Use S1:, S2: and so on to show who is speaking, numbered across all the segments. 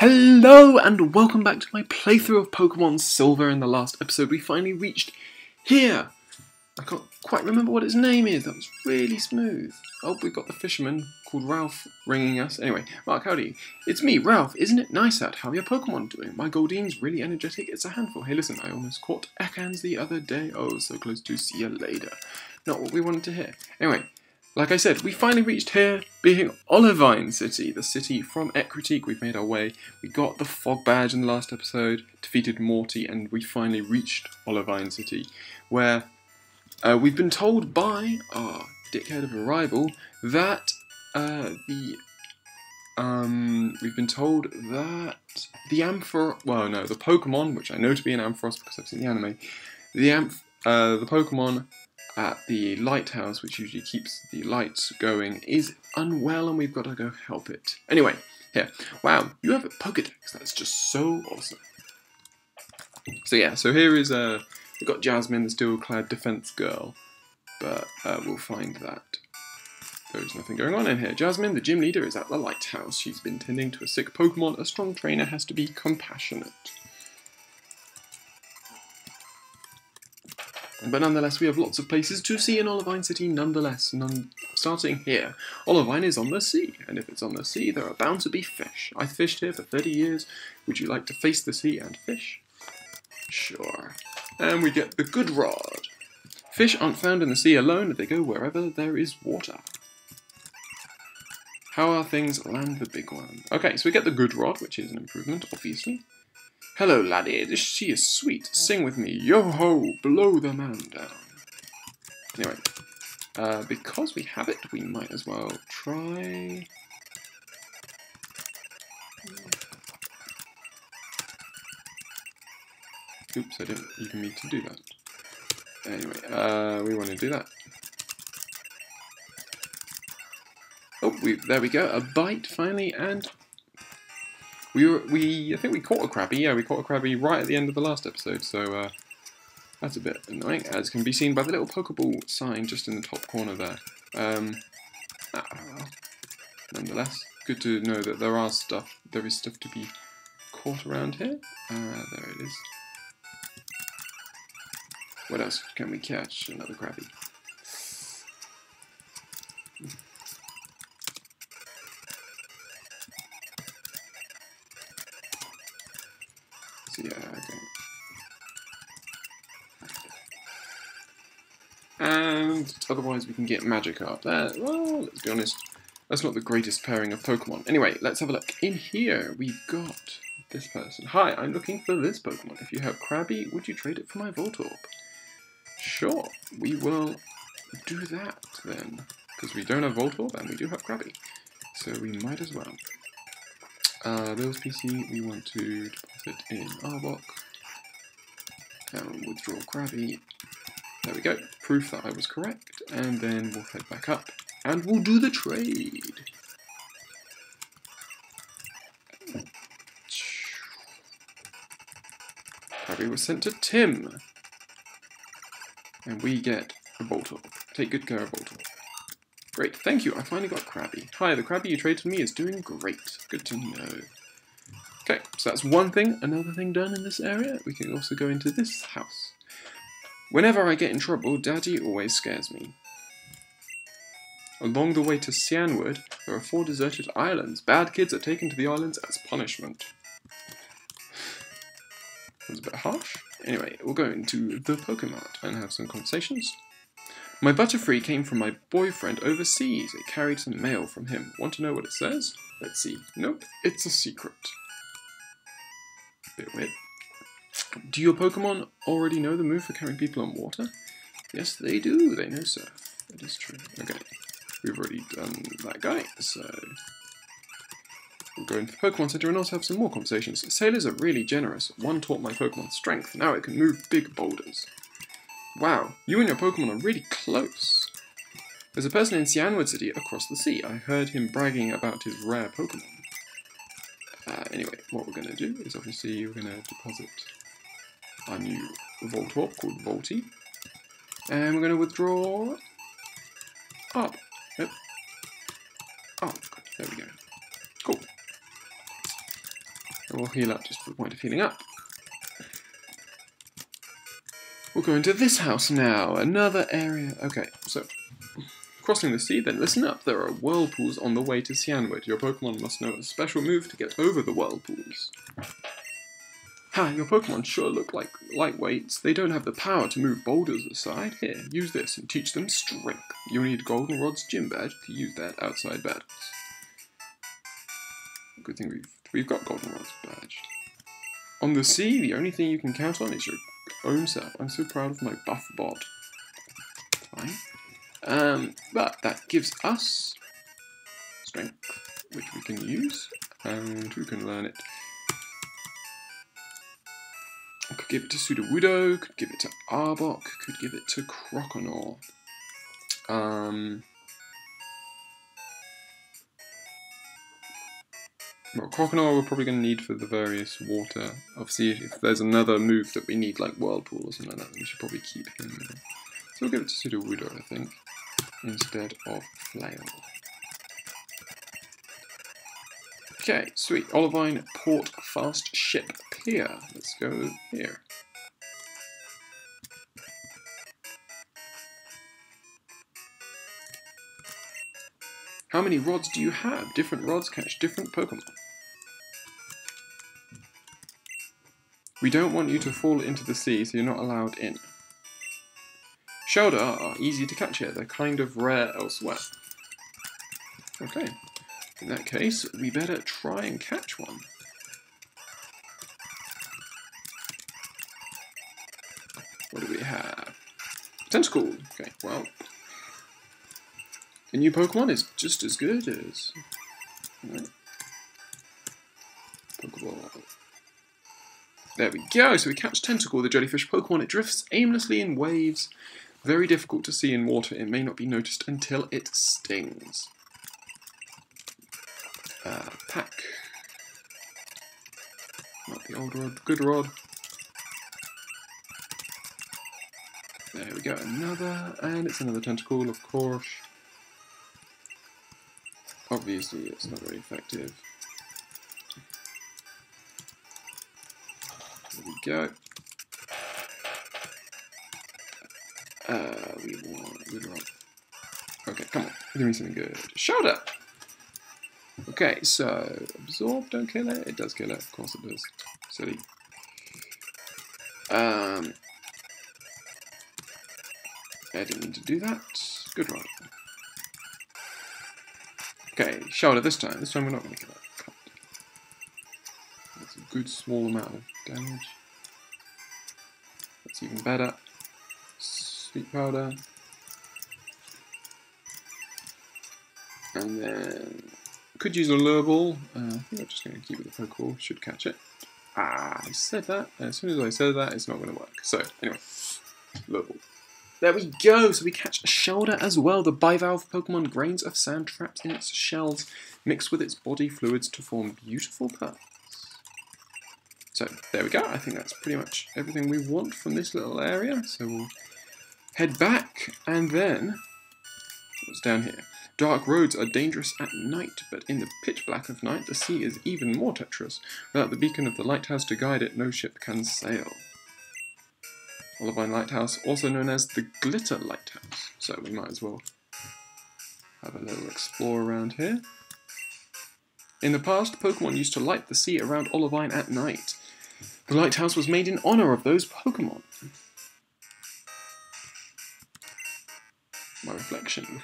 S1: Hello and welcome back to my playthrough of Pokemon Silver. In the last episode we finally reached here. I can't quite remember what its name is, that was really smooth. Oh, we've got the fisherman called Ralph ringing us. Anyway, Mark, howdy. It's me, Ralph. Isn't it nice out? How are your Pokemon doing? My Goldine's really energetic, it's a handful. Hey listen, I almost caught Ekans the other day. Oh, so close to see you later. Not what we wanted to hear. Anyway, like I said, we finally reached here, being Olivine City, the city from Ecruteak. We've made our way. We got the Fog Badge in the last episode, defeated Morty, and we finally reached Olivine City, where we've been told by our dickhead of a rival that the Pokemon, which I know to be an Ampharos because I've seen the anime, the Pokemon at the lighthouse, which usually keeps the lights going, is unwell and we've got to go help it. Anyway, here. Wow, you have a Pokedex. That's just so awesome. So yeah, so here is, we've got Jasmine, the steel-clad defense girl, but we'll find that there's nothing going on in here. Jasmine, the gym leader, is at the lighthouse. She's been tending to a sick Pokemon. A strong trainer has to be compassionate. But nonetheless, we have lots of places to see in Olivine City nonetheless. Starting here, Olivine is on the sea, and if it's on the sea, there are bound to be fish. I fished here for 30 years. Would you like to face the sea and fish? Sure. And we get the Good Rod. Fish aren't found in the sea alone, they go wherever there is water. How are things? Land the big one. Okay, so we get the Good Rod, which is an improvement, obviously. Hello, laddie. This sea is sweet. Sing with me. Yo-ho, blow the man down. Anyway, because we have it, we might as well try... Oops, I didn't even mean to do that. Anyway, we want to do that. Oh, there we go. A bite, finally, and... I think we caught a Krabby. Yeah, we caught a Krabby right at the end of the last episode, so that's a bit annoying, as can be seen by the little Pokeball sign just in the top corner there. Nonetheless, good to know that there is stuff to be caught around here. There it is. What else can we catch? Another Krabby. Yeah, okay. And otherwise we can get Magikarp. Well, let's be honest, that's not the greatest pairing of Pokemon. Anyway, let's have a look. In here, we've got this person. Hi, I'm looking for this Pokemon. If you have Krabby, would you trade it for my Voltorb? Sure, we will do that then. Because we don't have Voltorb and we do have Krabby. So we might as well. Bill's PC, we want to deposit in Arbok. And withdraw Krabby. There we go. Proof that I was correct. And then we'll head back up. And we'll do the trade. Krabby was sent to Tim. And we get a Voltorb. Take good care of Voltorb. Great, thank you, I finally got Krabby. Hi, the Krabby you traded to me is doing great. Good to know. Okay, so that's one thing. Another thing done in this area, we can also go into this house. Whenever I get in trouble, Daddy always scares me. Along the way to Cianwood, there are 4 deserted islands. Bad kids are taken to the islands as punishment. That was a bit harsh. Anyway, we'll go into the Pokemart and have some conversations. My Butterfree came from my boyfriend overseas. It carried some mail from him. Want to know what it says? Let's see. Nope, it's a secret. Bit weird. Do your Pokemon already know the move for carrying people on water? Yes, they do. They know surf. That is true. Okay, we've already done that guy, so... We'll go into the Pokemon Center and also have some more conversations. Sailors are really generous. One taught my Pokemon strength. Now it can move big boulders. Wow, you and your Pokemon are really close. There's a person in Cianwood City across the sea. I heard him bragging about his rare Pokemon. Anyway, what we're going to do is obviously we're going to deposit our new Voltorb called Volty. And we're going to withdraw up. Yep. Oh, there we go. Cool. And we'll heal up just for the point of healing up. We'll go into this house now, another area. Okay, so crossing the sea, then listen up. There are whirlpools on the way to Cianwood. Your Pokemon must know a special move to get over the whirlpools. Ha, your Pokemon sure look like lightweights. They don't have the power to move boulders aside. Here, use this and teach them strength. You'll need Goldenrod's gym badge to use that outside battles. Good thing we've got Goldenrod's badge. On the sea, the only thing you can count on is your own self. I'm so proud of my buff bot. Fine. But that gives us strength, which we can use, and we can learn it. I could give it to Sudowoodo, could give it to Arbok, could give it to Croconaw. Well, Croconaw we're probably going to need for the various water. Obviously, if there's another move that we need, like Whirlpool or something like that, we should probably keep him. So we'll give it to Sudowoodo, I think, instead of Flail. Okay, sweet. Olivine Port Fast Ship Pier. Let's go here. How many rods do you have? Different rods catch different Pokemon. We don't want you to fall into the sea, so you're not allowed in. Shelder are easy to catch here. They're kind of rare elsewhere. Okay. In that case, we better try and catch one. What do we have? Tentacle. Okay, well. A new Pokemon is just as good as... Right. Pokeball. There we go. So we catch Tentacle, the jellyfish Pokemon. It drifts aimlessly in waves. Very difficult to see in water. It may not be noticed until it stings. Pack. Not the old rod, good rod. There we go, another, and it's another Tentacle, of course. Obviously, it's not very effective. There we go. We want good rod. Okay, come on, give me something good. Shelder! Okay, so absorb, don't kill it. It does kill it, of course it does. Silly. I didn't mean to do that. Good rod. Okay, Shelder this time. This time we're not going to kill it. That's a good small amount of damage. That's even better. Sweet Powder. And then... could use a Lure Ball. I think I'm just going to keep it with the Pokeball. Should catch it. Ah, I said that. As soon as I said that, it's not going to work. So, anyway. Lure Ball. There we go! So we catch a Shelder as well. The bivalve Pokemon, grains of sand trapped in its shells, mixed with its body fluids to form beautiful pearls. So, there we go. I think that's pretty much everything we want from this little area. So we'll head back, and then... what's down here? Dark roads are dangerous at night, but in the pitch black of night, the sea is even more treacherous. Without the beacon of the lighthouse to guide it, no ship can sail. Olivine Lighthouse, also known as the Glitter Lighthouse. So we might as well have a little explore around here. In the past, Pokemon used to light the sea around Olivine at night. The lighthouse was made in honor of those Pokemon. My reflection.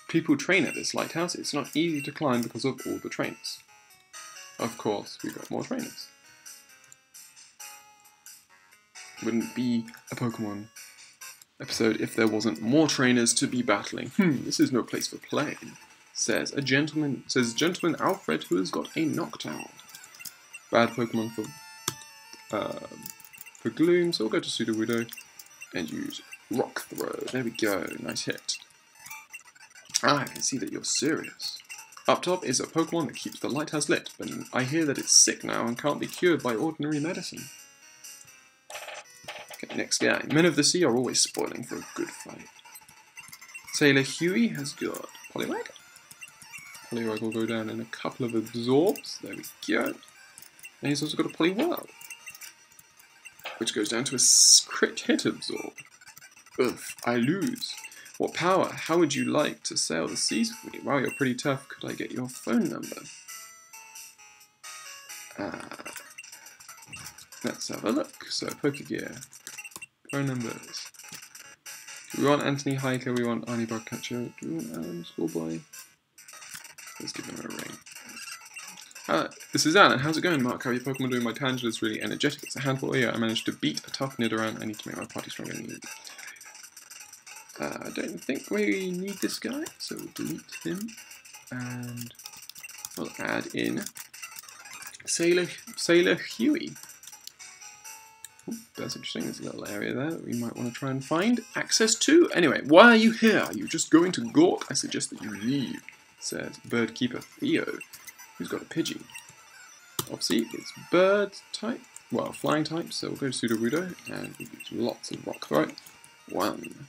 S1: People train at this lighthouse. It's not easy to climb because of all the trainers. Of course, we've got more trainers. Wouldn't be a Pokemon episode if there wasn't more trainers to be battling. This is no place for play, says Gentleman Alfred, who has got a Noctowl. Bad Pokemon for Gloom, so we'll go to Sudowoodo and use Rock Throw. There we go, nice hit. Ah, I can see that you're serious. Up top is a Pokemon that keeps the lighthouse lit, but I hear that it's sick now and can't be cured by ordinary medicine. Okay, next guy. Men of the Sea are always spoiling for a good fight. Sailor Huey has got Poliwag. Poliwag will go down in a couple of absorbs. There we go. And he's also got a Poliwhirl, which goes down to a crit hit absorb. Ugh, I lose. What power? How would you like to sail the seas with me? Wow, you're pretty tough. Could I get your phone number? Let's have a look. So, Pokegear. Phone numbers. Do we want Anthony Hiker? We want Arnie Bugcatcher? Do we want Alan Schoolboy? Let's give him a ring. This is Alan. How's it going, Mark? How are your Pokemon doing? My Tangela is really energetic. It's a handful. Oh yeah, I managed to beat a tough Nidoran. I need to make my party stronger than you. I don't think we need this guy, so we'll delete him. And we'll add in Sailor Huey. Ooh, that's interesting. There's a little area there that we might want to try and find access to. Anyway, why are you here? Are you just going to Gort? I suggest that you leave, says Birdkeeper Theo, who's got a Pidgey. Obviously, it's bird type, well, flying type, so we'll go to Sudowoodo, and we'll use lots of Rock Throw. 1,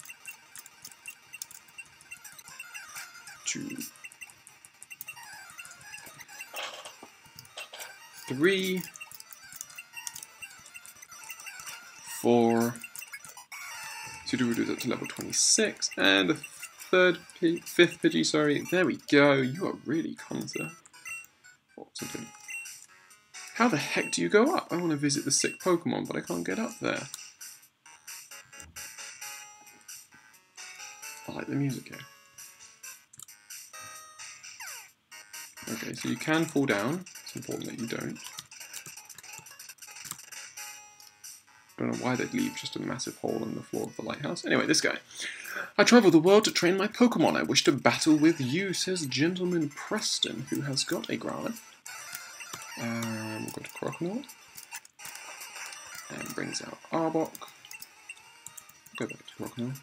S1: 2, 3, 4. Sudowoodo's up to level 26, and the fifth Pidgey, sorry. There we go. You are really conser. Oh, something. How the heck do you go up? I want to visit the sick Pokemon, but I can't get up there. I like the music here. Okay, so you can fall down. It's important that you don't. I don't know why they'd leave just a massive hole in the floor of the lighthouse. Anyway, this guy. I travel the world to train my Pokemon. I wish to battle with you, says Gentleman Preston, who has got a Growlithe. We'll go to Croconaw. And brings out Arbok. Go back to Croconaw.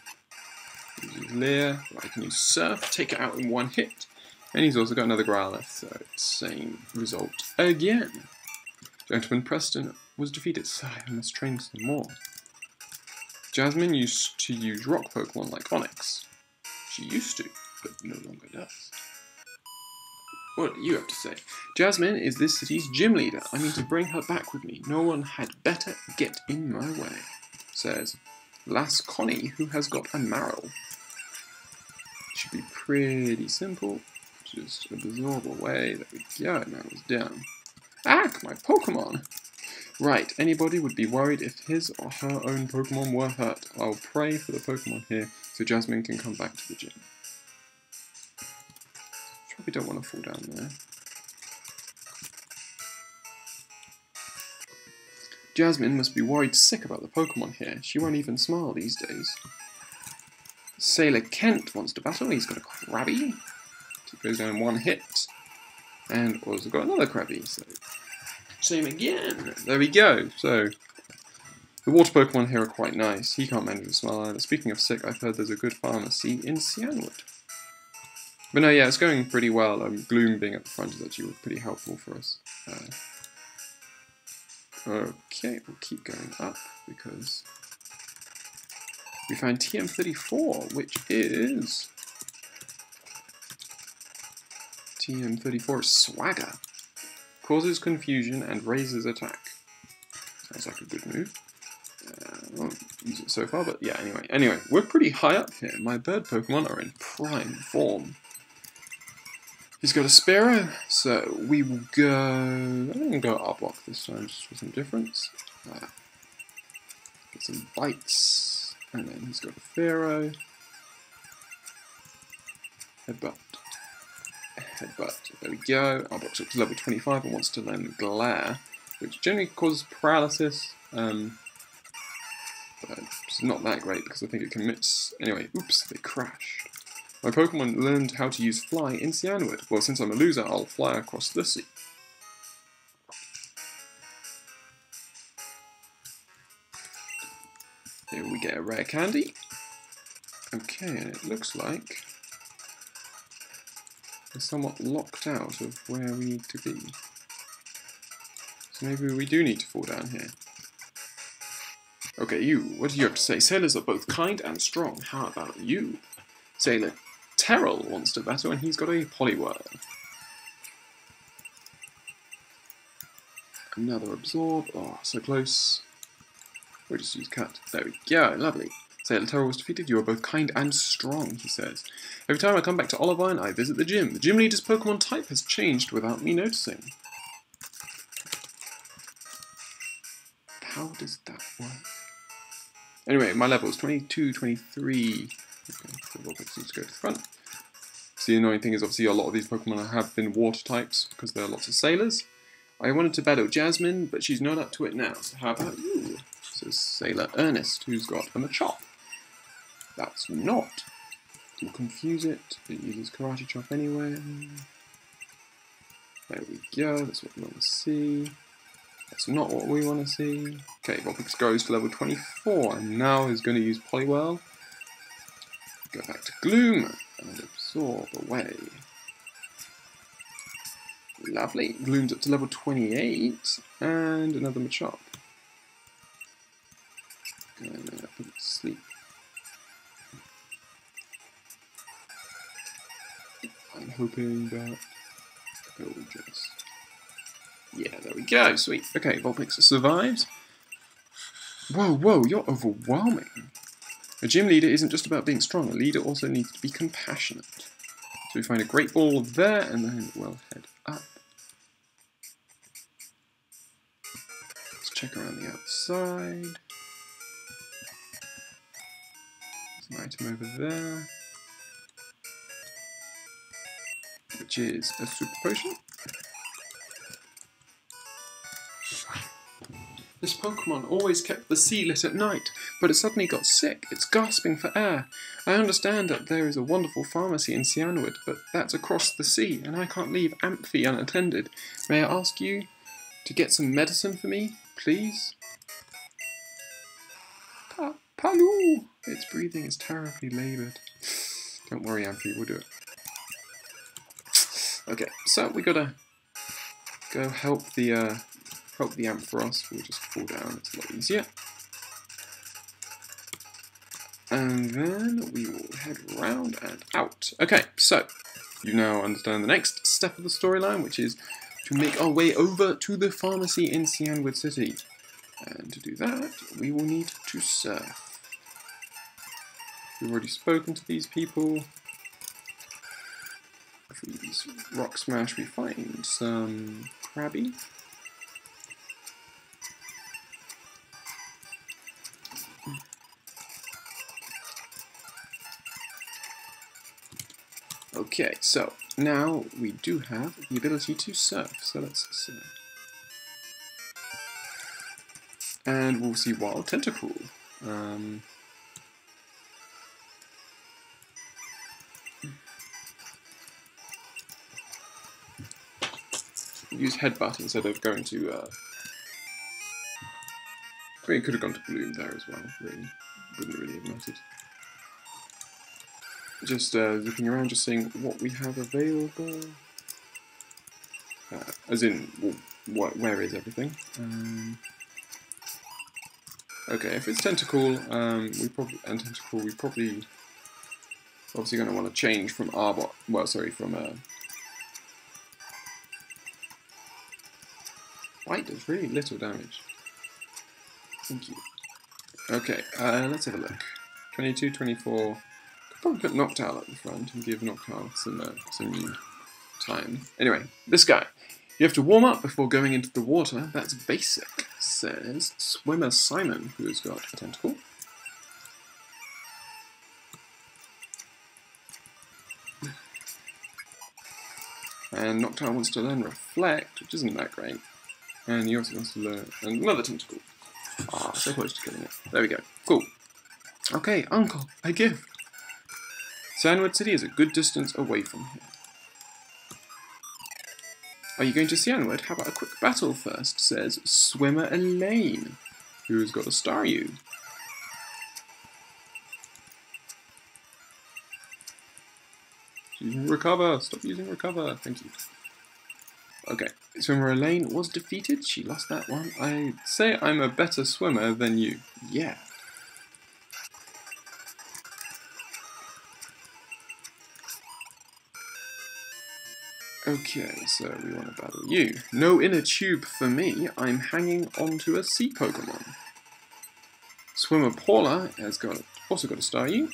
S1: Use Leer. I can use Surf, take it out in one hit. And he's also got another Growlithe, so same result again. Gentleman Preston was defeated, so I must train some more. Jasmine used to use rock Pokemon like Onix. She used to, but no longer does. What do you have to say? Jasmine is this city's gym leader. I need to bring her back with me. No one had better get in my way, says Lass Connie, who has got a Marill. Should be pretty simple. Just absorb away. There we go. Now it's down. Ack, my Pokemon! Right, anybody would be worried if his or her own Pokemon were hurt. I'll pray for the Pokemon here so Jasmine can come back to the gym. Probably don't want to fall down there. Jasmine must be worried sick about the Pokemon here. She won't even smile these days. Sailor Kent wants to battle. He's got a Krabby. So it goes down in one hit. And also got another Krabby. So same again. There we go. So the water Pokemon here are quite nice. He can't manage to smile either. Speaking of sick, I've heard there's a good pharmacy in Cianwood. But no, yeah, it's going pretty well. Gloom being at the front is actually pretty helpful for us. Okay, we'll keep going up because we found TM34, which is TM34 is Swagger. Causes confusion and raises attack. Sounds like a good move. I won't use it so far, but yeah, anyway, we're pretty high up here. My bird Pokemon are in prime form. He's got a Spearow, so we will go... I think we'll go Arbok this time, just for some difference. Get some bites, and then he's got a Pharaoh. Headbutt. Headbutt. There we go. Arbok's up to level 25 and wants to learn Glare, which generally causes paralysis. But it's not that great because I think it commits... Anyway, oops, they crashed. My Pokemon learned how to use Fly in Cianwood. Well, since I'm a loser, I'll fly across the sea. Here we get a rare candy. Okay, and it looks like we're somewhat locked out of where we need to be. So maybe we do need to fall down here. Okay, you, what do you have to say? Sailors are both kind and strong. How about you? Sailor Terrell wants to battle and he's got a Poliwhirl. Another absorb. Oh, so close. We'll just use cut. There we go. Lovely. Sailor Terror was defeated. You are both kind and strong, he says. Every time I come back to Olivine, I visit the gym. The gym leader's Pokemon type has changed without me noticing. How does that work? Anyway, my level is 22, 23. Okay, so Vulpix needs to go to the front. So the annoying thing is obviously a lot of these Pokemon have been water types because there are lots of sailors. I wanted to battle Jasmine, but she's not up to it now. So how about you? So Sailor Ernest, who's got a Machop. That's not. We'll confuse it. It uses Karate Chop anyway. There we go. That's what we want to see. That's not what we want to see. Okay, Vulpix goes to level 24 and now is going to use Poliwhirl. Go back to Gloom and absorb away. Lovely. Gloom's up to level 28 and another Machop. And put it to sleep. I'm hoping that it will just... Yeah, there we go. Sweet. Okay, Vulpix survives. Whoa, whoa, you're overwhelming. A gym leader isn't just about being strong. A leader also needs to be compassionate. So we find a Great Ball there, and then we'll head up. Let's check around the outside. There's an item over there, which is a super potion. This Pokemon always kept the sea lit at night, but it suddenly got sick. It's gasping for air. I understand that there is a wonderful pharmacy in Cianwood, but that's across the sea, and I can't leave Amphi unattended. May I ask you to get some medicine for me, please? Paloo! Its breathing is terribly laboured. Don't worry, Amphi, we'll do it. Okay, so we gotta go help the Ampharos. We'll just fall down, it's a lot easier. And then we will head round and out. Okay, so you now understand the next step of the storyline, which is to make our way over to the pharmacy in Cianwood City. And to do that, we will need to surf. We've already spoken to these people. If we use Rock Smash, we find some Krabby. Okay, so now we do have the ability to surf, so let's surf. And we'll see Wild Tentacle. Use Headbutt instead of going to... I mean, it could have gone to Gloom there as well, really. Wouldn't really have mattered. Just looking around, just seeing what we have available. As in, well, where is everything? Okay, if it's Tentacle, we probably obviously going to want to change from Arbok. Well, sorry, from Bite does really little damage. Thank you. Okay, let's have a look. 22, 24. Probably put Noctowl at the front and give Noctowl some time. Anyway, this guy. You have to warm up before going into the water. That's basic, says Swimmer Simon, who has got a tentacle. And Noctowl wants to learn Reflect, which isn't that great. And he also wants to learn another tentacle. Ah, so close to getting it. There we go. Cool. Okay, Uncle, I give. Cianwood City is a good distance away from here. Are you going to Cianwood? How about a quick battle first, says Swimmer Elaine, who has got a Staryu. Using Recover! Stop using Recover! Thank you. Okay, Swimmer Elaine was defeated. She lost that one. I'd say I'm a better swimmer than you. Yeah. Okay, so we want to battle you. No inner tube for me. I'm hanging onto a sea Pokemon. Swimmer Paula has also got a Staryu.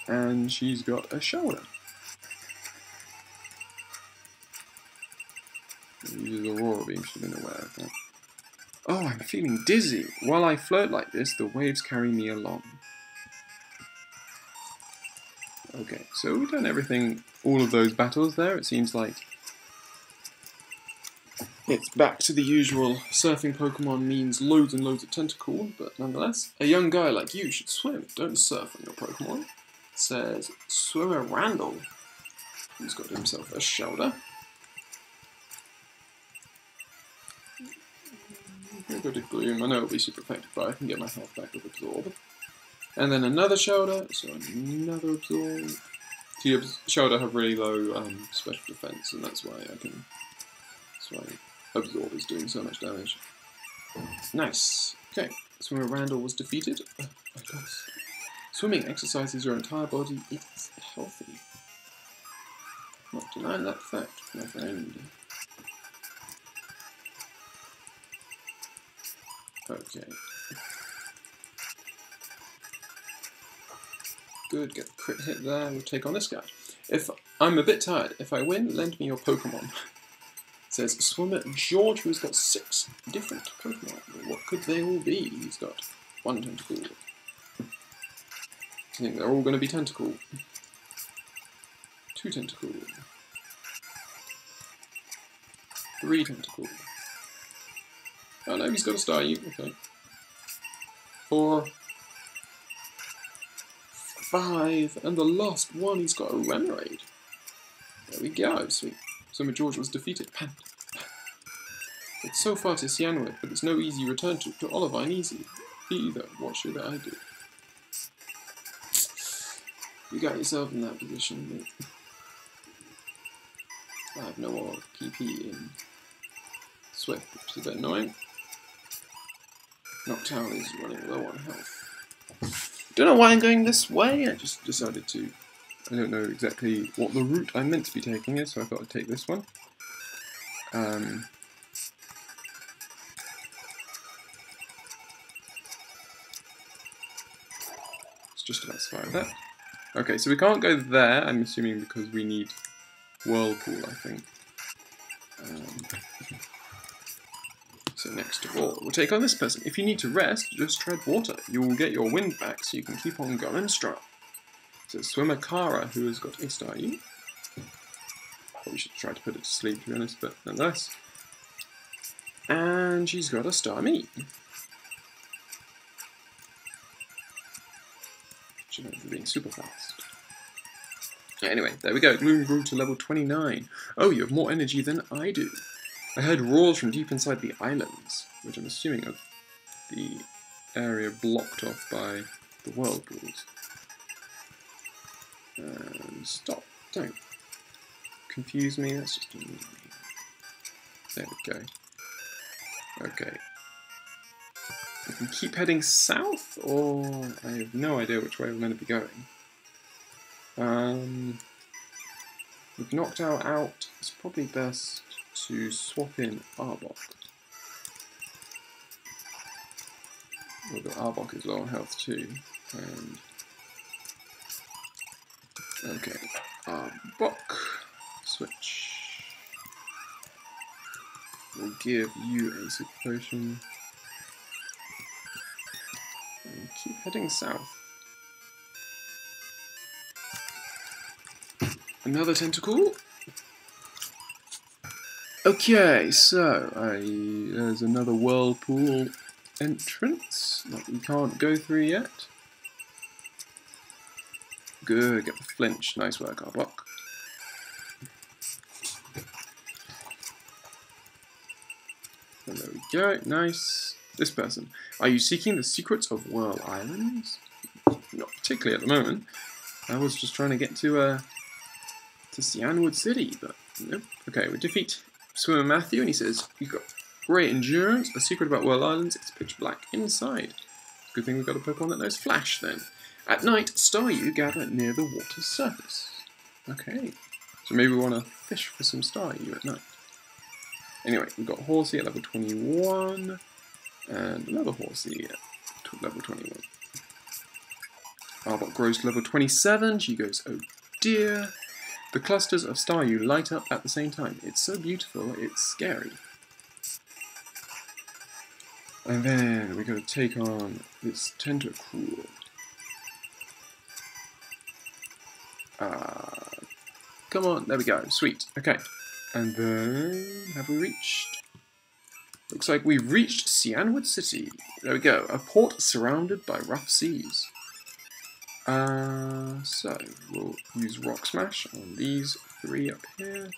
S1: And she's got a shoulder. Uses Aurora Beam, should have been aware of that. Oh, I'm feeling dizzy. While I float like this, the waves carry me along. Okay, so we've done everything, all of those battles there. It seems like it's back to the usual surfing Pokemon means loads and loads of tentacle, but nonetheless, a young guy like you should swim, don't surf on your Pokemon, says Swimmer Randall, who's got himself a shoulder. I'll go to Gloom. I know it'll be super effective, but I can get my health back with Absorb. And then another shoulder, so another Absorb. See, shoulder have really low special defense, and that's why Absorb is doing so much damage. Nice. Okay, Swimmer Randall was defeated. Swimming exercises your entire body. It's healthy. Not denying that fact, my friend. Okay. Good, get the crit hit there. We'll take on this guy. If I'm a bit tired, if I win, lend me your Pokemon. Says Swimmer George, who's got 6 different Pokemon. What could they all be? He's got 1 tentacle. I think they're all going to be tentacle. 2 tentacle. 3 tentacle. Oh no, he's got a Staryu. Okay. 4. 5. And the last one, he's got a Remoraid. There we go. Sweet. Swimmer George was defeated. Pant. It's so far to Cianwood, but it's no easy return to Olivine easy. Either. What should I do? You got yourself in that position, mate. I have no more PP in Swift, which is a bit annoying. Noctowl is running low on health. Don't know why I'm going this way, I just decided to. I don't know exactly what the route I'm meant to be taking is, so I thought I'd take this one. It's just about survived that. Okay, so we can't go there, I'm assuming because we need Whirlpool, I think. So next of all, we'll take on this person. If you need to rest, just tread water. You will get your wind back so you can keep on going strong. So Swimmer Kara, who has got a Staryu. Probably should try to put it to sleep, to be honest, but nonetheless. And she's got a Starmie. She's known for being super fast. Anyway, there we go. Gloom grew to level 29. Oh, you have more energy than I do. I heard roars from deep inside the islands, which I'm assuming are the area blocked off by the whirlpools. Stop. Don't confuse me. That's just annoying. There we go. Okay. I can keep heading south, or I have no idea which way we're meant to be going. With Noctowl out, it's probably best to swap in Arbok. Although Arbok is low on health too. And okay, Arbok. Switch. We'll give you a super potion. And keep heading south. Another tentacle. Okay, so there's another whirlpool entrance that we can't go through yet. Good, get the flinch. Nice work, Arbok. And there we go, nice. This person. Are you seeking the secrets of Whirl Islands? Not particularly at the moment. I was just trying to get to Cianwood City, but nope. Okay, we defeat Swimmer Matthew, and he says, you've got great endurance, a secret about Whirl Islands, it's pitch black inside. Good thing we've got a Pokemon that knows Flash, then. At night, Staryu gather near the water's surface. Okay. So maybe we want to fish for some Staryu at night. Anyway, we've got Horsey at level 21, and another Horsey at level 21. Arbok grows to level 27, she goes, oh dear. The clusters of Staryu light up at the same time. It's so beautiful, it's scary. And then we got to take on this Tentacruel. Come on, there we go, sweet, okay. And then, have we reached? Looks like we've reached Cianwood City. There we go, a port surrounded by rough seas. So, we'll use Rock Smash on these 3 up here.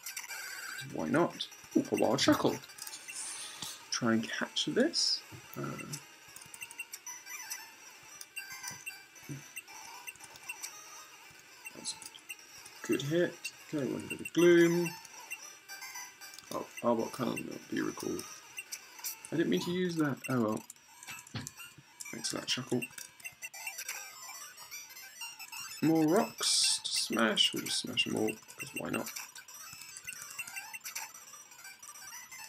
S1: Why not? Ooh, a wild shuckle. Try and catch this. That's a good hit. Okay, one bit of gloom. Oh, Arbok can't be recalled. I didn't mean to use that. Oh well. Thanks for that shuckle. More rocks to smash. We'll just smash them all, because why not?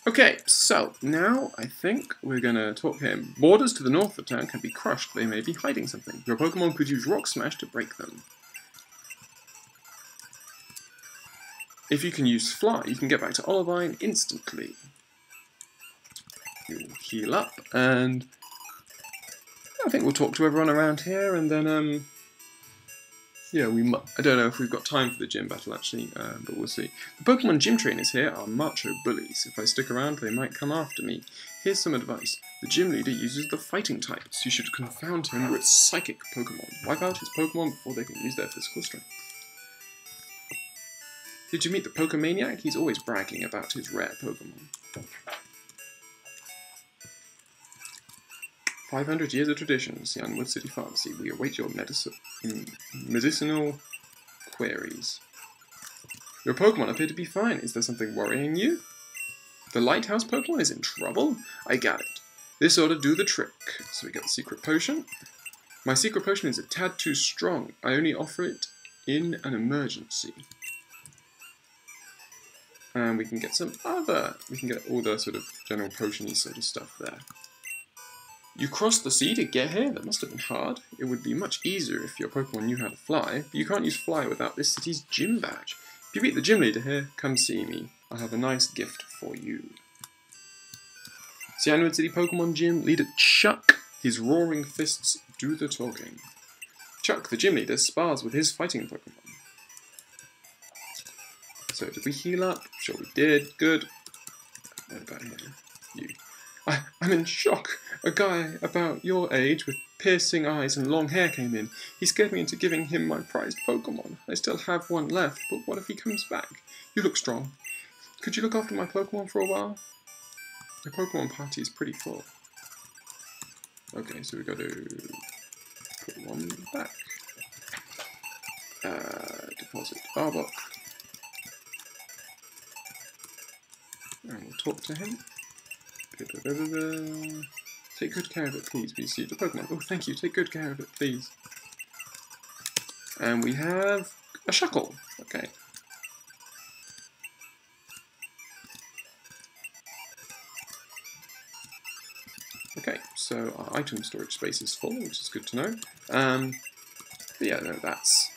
S1: Okay, so now I think we're going to talk to him. Borders to the north of town can be crushed. They may be hiding something. Your Pokemon could use Rock Smash to break them. If you can use Fly, you can get back to Olivine instantly. You'll heal up, and I think we'll talk to everyone around here, and then, yeah, I don't know if we've got time for the gym battle, actually, but we'll see. The Pokemon gym trainers here are macho bullies. If I stick around, they might come after me. Here's some advice. The gym leader uses the fighting types. You should confound him with psychic Pokemon. Wipe out his Pokemon before they can use their physical strength. Did you meet the Pokemaniac? He's always bragging about his rare Pokemon. 500 years of tradition, Cianwood City Pharmacy. We await your medicinal queries. Your Pokemon appear to be fine. Is there something worrying you? The Lighthouse Pokemon is in trouble? I got it. This ought to do the trick. So we got the Secret Potion. My Secret Potion is a tad too strong. I only offer it in an emergency. And we can get we can get all the sort of general potion-y sort of stuff there. You crossed the sea to get here? That must have been hard. It would be much easier if your Pokemon knew how to fly, but you can't use Fly without this city's gym badge. If you beat the gym leader here, come see me. I have a nice gift for you. Cianwood City Pokemon Gym Leader Chuck. His roaring fists do the talking. Chuck, the gym leader, spars with his fighting Pokemon. So, did we heal up? Sure we did. Good. What about here? You. I'm in shock. A guy about your age with piercing eyes and long hair came in. He scared me into giving him my prized Pokemon. I still have one left, but what if he comes back? You look strong. Could you look after my Pokemon for a while? The Pokemon party is pretty full. Okay, so we've got to put one back. Deposit Arbok. And we'll talk to him. Take good care of it, please. We see the Pokemon. Oh, thank you. Take good care of it, please. And we have a Shuckle. Okay. Okay, so our item storage space is full, which is good to know. But yeah, no, that's...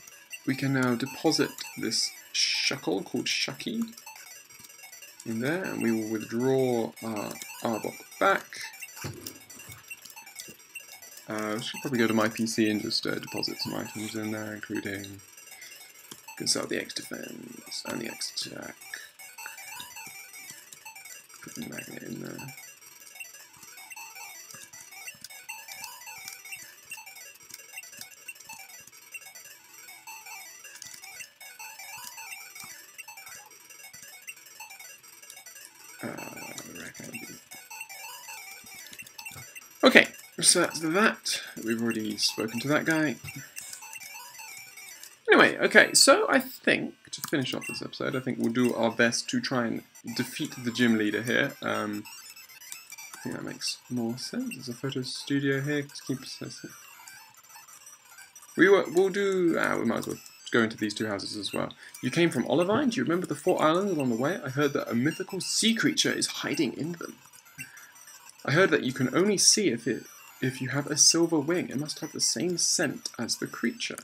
S1: We can now deposit this Shuckle called Shucky in there, and we will withdraw our Arbok back. We should probably go to my PC and just deposit some items in there, including consult the X Defense and the X Attack. Put the magnet in there. Okay, so that's that. We've already spoken to that guy. Anyway, okay, so I think, to finish off this episode, I think we'll do our best to try and defeat the gym leader here. I think that makes more sense. There's a photo studio here to keep assessing. We'll do, we might as well go into these two houses as well. You came from Olivine? Do you remember the 4 islands along the way? I heard that a mythical sea creature is hiding in them. I heard that you can only see if you have a silver wing. It must have the same scent as the creature.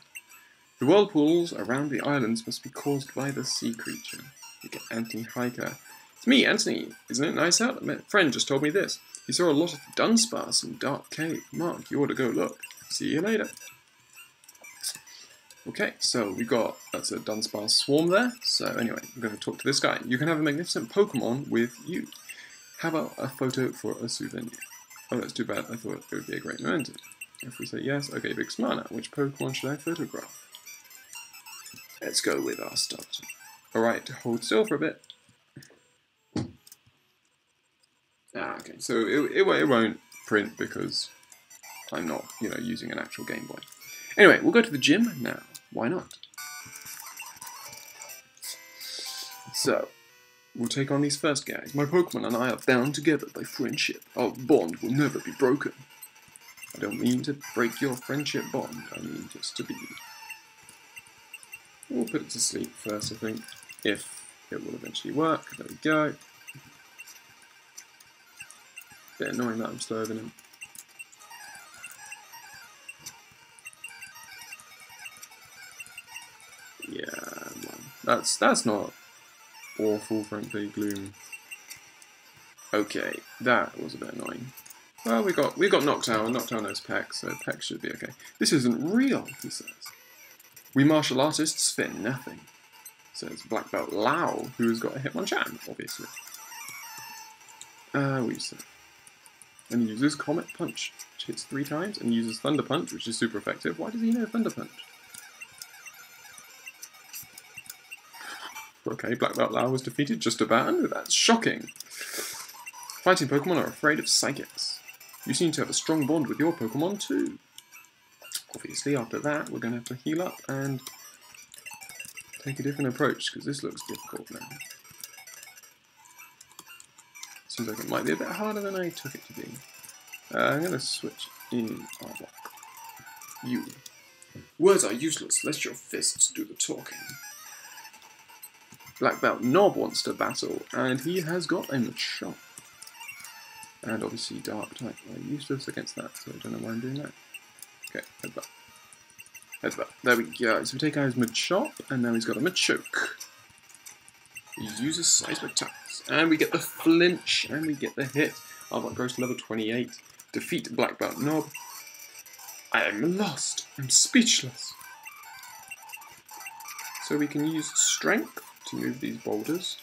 S1: The whirlpools around the islands must be caused by the sea creature. You get Anthony Hiker. It's me, Anthony. Isn't it nice out? My friend just told me this. He saw a lot of Dunsparce in Dark Cave. Mark, you ought to go look. See you later. Okay, so we got, that's a Dunsparce swarm there. So anyway, I'm going to talk to this guy. You can have a magnificent Pokemon with you. How about a photo for a souvenir? Oh, that's too bad. I thought it would be a great memento. If we say yes, okay, big smile now. Which Pokemon should I photograph? Let's go with our starter. Alright, hold still for a bit. Okay, so it won't print because I'm not, using an actual Game Boy. Anyway, we'll go to the gym now. Why not? So, we'll take on these first guys. My Pokemon and I are bound together by friendship. Our bond will never be broken. I don't mean to break your friendship bond. I mean just to be. We'll put it to sleep first, I think, if it will eventually work. There we go. Bit annoying that I'm slower than him. Yeah, well, that's not awful, frankly, Gloom. Okay, that was a bit annoying. Well, we got Noctowl, and Noctowl knows Peck, so Peck should be okay. This isn't real, he says. We martial artists fear nothing, says Black Belt Lao, who's got a Hitmonchan, obviously. We said. And he uses Comet Punch, which hits 3 times, and uses Thunder Punch, which is super effective. Why does he know Thunder Punch? Okay, Black Belt Lao was defeated just about, and that's shocking. Fighting Pokemon are afraid of Psychics. You seem to have a strong bond with your Pokemon too. Obviously, after that, we're going to have to heal up and take a different approach, because this looks difficult now. Seems like it might be a bit harder than I took it to be. I'm going to switch in Arbok. You. Words are useless, let your fists do the talking. Black Belt Nob wants to battle, and he has got a Machop. And obviously Dark type are useless against that, so I don't know why I'm doing that. Okay, Headbutt. Headbutt. There we go. So we take out his Machop, and now he's got a Machoke. He uses Seismic Attacks, and we get the flinch, and we get the hit. Arbok goes to level 28. Defeat Black Belt Nob. I am lost. I'm speechless. So we can use Strength to move these boulders.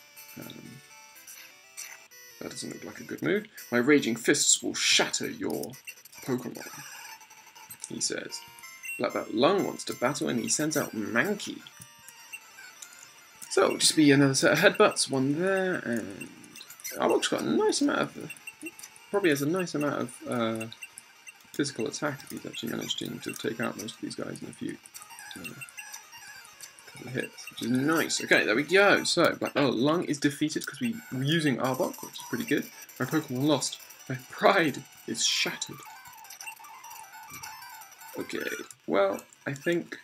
S1: That doesn't look like a good move. My Raging Fists will shatter your Pokemon, he says. Black Belt Lung wants to battle, and he sends out Mankey. So it'll just be another set of headbutts, one there, and Arbok's got a nice amount of, probably has a nice amount of physical attack if he's actually managing to take out most of these guys in a few couple of hits, which is nice. Okay, there we go. So Black Belt Lung is defeated because we're using Arbok, which is pretty good. My Pokemon lost. My pride is shattered. Okay, well, I think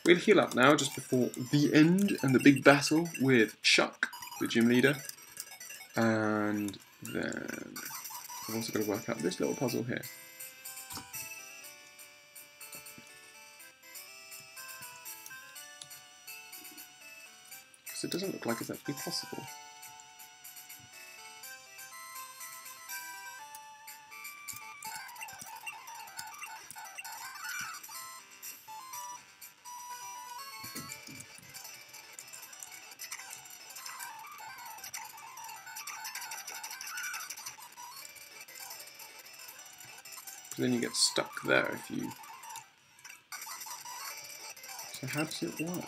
S1: we'll heal up now just before the end and the big battle with Chuck, the gym leader. And then I've also got to work out this little puzzle here. Because it doesn't look like it's actually possible. Then you get stuck there if you... So how does it work?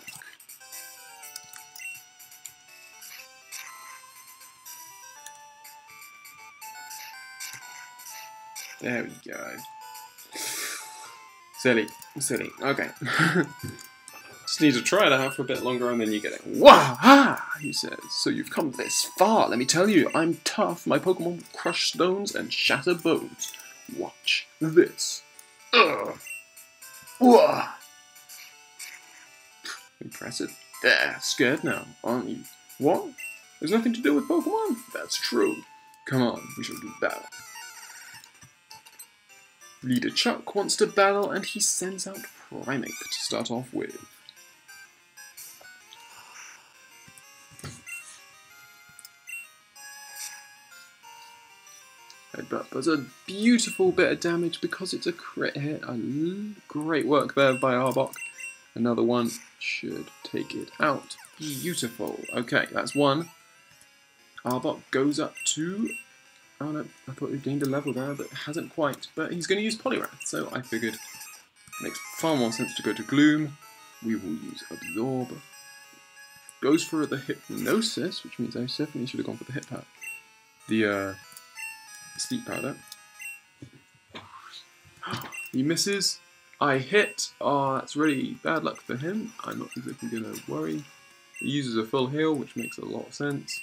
S1: There we go. Silly. Okay. Just need to try it out for a bit longer and then you get it. Wah-ha! He says. So you've come this far. Let me tell you, I'm tough. My Pokemon will crush stones and shatter bones. Watch this. Wah! Impressive. There, scared now, aren't you? What? There's nothing to do with Pokemon? That's true. Come on, we shall do battle. Leader Chuck wants to battle, and he sends out Primeape to start off with. Headbutt does a beautiful bit of damage because it's a crit hit. Great work there by Arbok. Another one should take it out. Beautiful. Okay, that's one. Arbok goes up to... Oh no, I thought he gained a level there, but hasn't quite. But he's going to use Poliwrath, so I figured it makes far more sense to go to Gloom. We will use Absorb. Goes for the Hypnosis, which means I definitely should have gone for the Hit Pad. The Sleep Powder. He misses. I hit. Oh, that's really bad luck for him. I'm not exactly going to worry. He uses a full heal, which makes a lot of sense.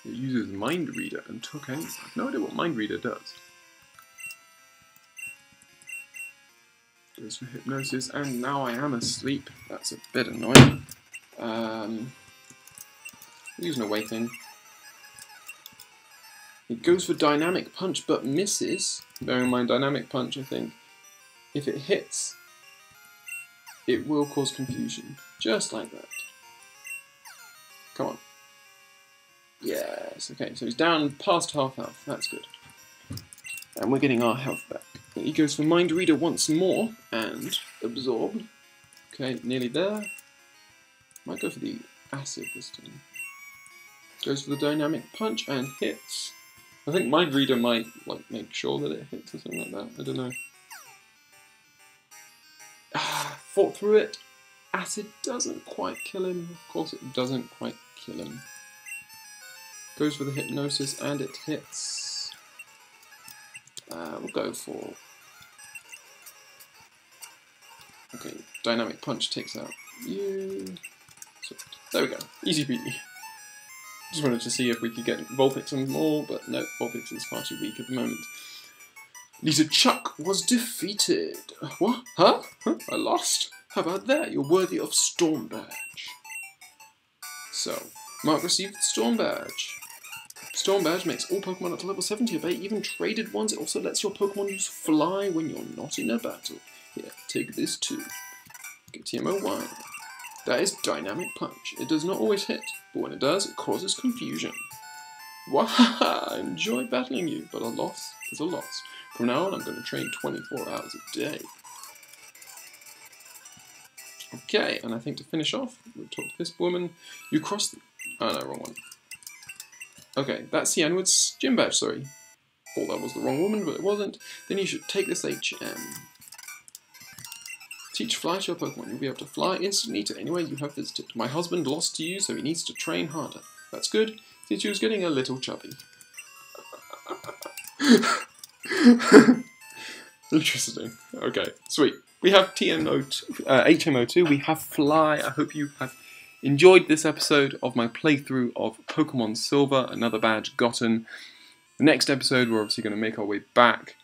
S1: It uses Mind Reader and took aim. I have no idea what Mind Reader does. Goes for Hypnosis, and now I am asleep. That's a bit annoying. Using a Awakening. It goes for Dynamic Punch, but misses. Bearing in mind, Dynamic Punch, I think, if it hits, it will cause confusion. Just like that. Come on. Yes, okay, so he's down past half health. That's good. And we're getting our health back. He goes for Mind Reader once more, and Absorb. Okay, nearly there. Might go for the Acid this time. Goes for the Dynamic Punch and hits. I think Mind Reader might make sure that it hits or something like that. I don't know. Fought through it. Acid doesn't quite kill him. Of course it doesn't quite kill him. Goes for the Hypnosis and it hits. We'll go for... Okay, Dynamic Punch takes out you. So, there we go. Easy peasy. Just wanted to see if we could get Vulpix and more, but no, Vulpix is far too weak at the moment. Leader Chuck was defeated. What? Huh? I lost? How about that? You're worthy of Storm Badge. So, Mark received the Storm Badge. Storm Badge makes all Pokemon up to level 70 obey, even traded ones. It also lets your Pokemon use Fly when you're not in a battle. Here, take this too. Get TMO1. That is Dynamic Punch. It does not always hit, but when it does, it causes confusion. Wahaha! I enjoyed battling you, but a loss is a loss. From now on, I'm going to train 24 hours a day. Okay, and I think to finish off, we'll talk to this woman. You cross the... Oh no, wrong one. Okay, that's the N-word's gym badge, sorry. Thought that was the wrong woman, but it wasn't. Then you should take this HM. Teach Fly to your Pokemon. You'll be able to fly instantly to anywhere you have visited. My husband lost to you, so he needs to train harder. That's good, since he was getting a little chubby. Interesting. Okay, sweet. We have HMO2, we have Fly. I hope you have enjoyed this episode of my playthrough of Pokemon Silver, another badge gotten. The next episode, we're obviously going to make our way back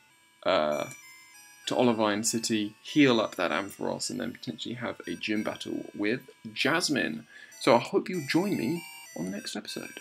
S1: to Olivine City, heal up that Ampharos, and then potentially have a gym battle with Jasmine. So I hope you join me on the next episode.